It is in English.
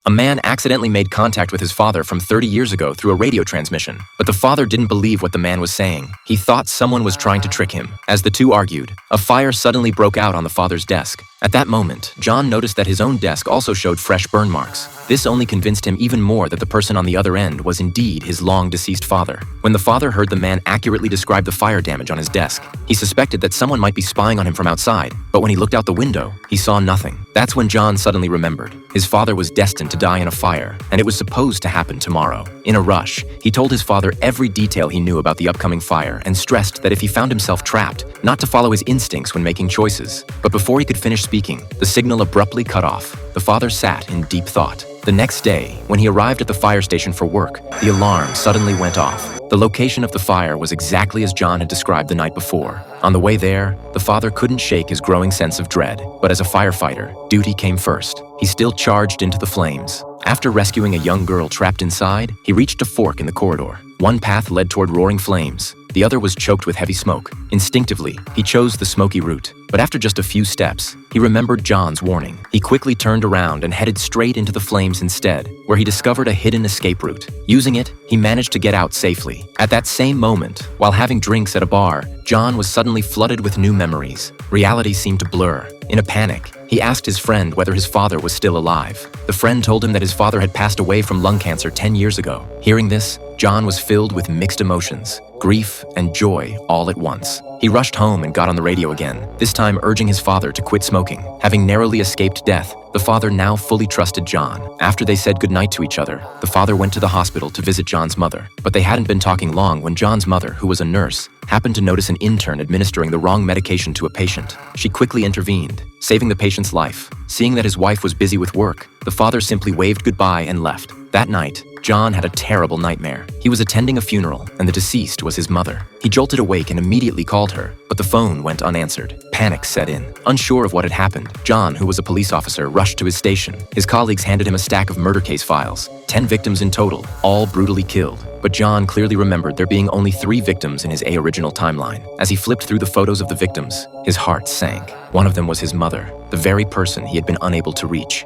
A man accidentally made contact with his father from 30 years ago through a radio transmission, but the father didn't believe what the man was saying. He thought someone was trying to trick him. As the two argued, a fire suddenly broke out on the father's desk. At that moment, John noticed that his own desk also showed fresh burn marks. This only convinced him even more that the person on the other end was indeed his long-deceased father. When the father heard the man accurately describe the fire damage on his desk, he suspected that someone might be spying on him from outside, but when he looked out the window, he saw nothing. That's when John suddenly remembered. His father was destined to die in a fire, and it was supposed to happen tomorrow. In a rush, he told his father every detail he knew about the upcoming fire and stressed that if he found himself trapped, not to follow his instincts when making choices. But before he could finish speaking, the signal abruptly cut off. The father sat in deep thought. The next day, when he arrived at the fire station for work, the alarm suddenly went off. The location of the fire was exactly as John had described the night before. On the way there, the father couldn't shake his growing sense of dread, but as a firefighter, duty came first. He still charged into the flames. After rescuing a young girl trapped inside, he reached a fork in the corridor. One path led toward roaring flames. The other was choked with heavy smoke. Instinctively, he chose the smoky route. But after just a few steps, he remembered John's warning. He quickly turned around and headed straight into the flames instead, where he discovered a hidden escape route. Using it, he managed to get out safely. At that same moment, while having drinks at a bar, John was suddenly flooded with new memories. Reality seemed to blur. In a panic, he asked his friend whether his father was still alive. The friend told him that his father had passed away from lung cancer 10 years ago. Hearing this, John was filled with mixed emotions, grief and joy all at once. He rushed home and got on the radio again, this time urging his father to quit smoking. Having narrowly escaped death, the father now fully trusted John. After they said goodnight to each other, the father went to the hospital to visit John's mother. But they hadn't been talking long when John's mother, who was a nurse, happened to notice an intern administering the wrong medication to a patient. She quickly intervened, saving the patient's life. Seeing that his wife was busy with work, the father simply waved goodbye and left. That night, John had a terrible nightmare. He was attending a funeral, and the deceased was his mother. He jolted awake and immediately called her, but the phone went unanswered. Panic set in. Unsure of what had happened, John, who was a police officer, rushed to his station. His colleagues handed him a stack of murder case files. 10 victims in total, all brutally killed. But John clearly remembered there being only 3 victims in his original timeline. As he flipped through the photos of the victims, his heart sank. One of them was his mother, the very person he had been unable to reach.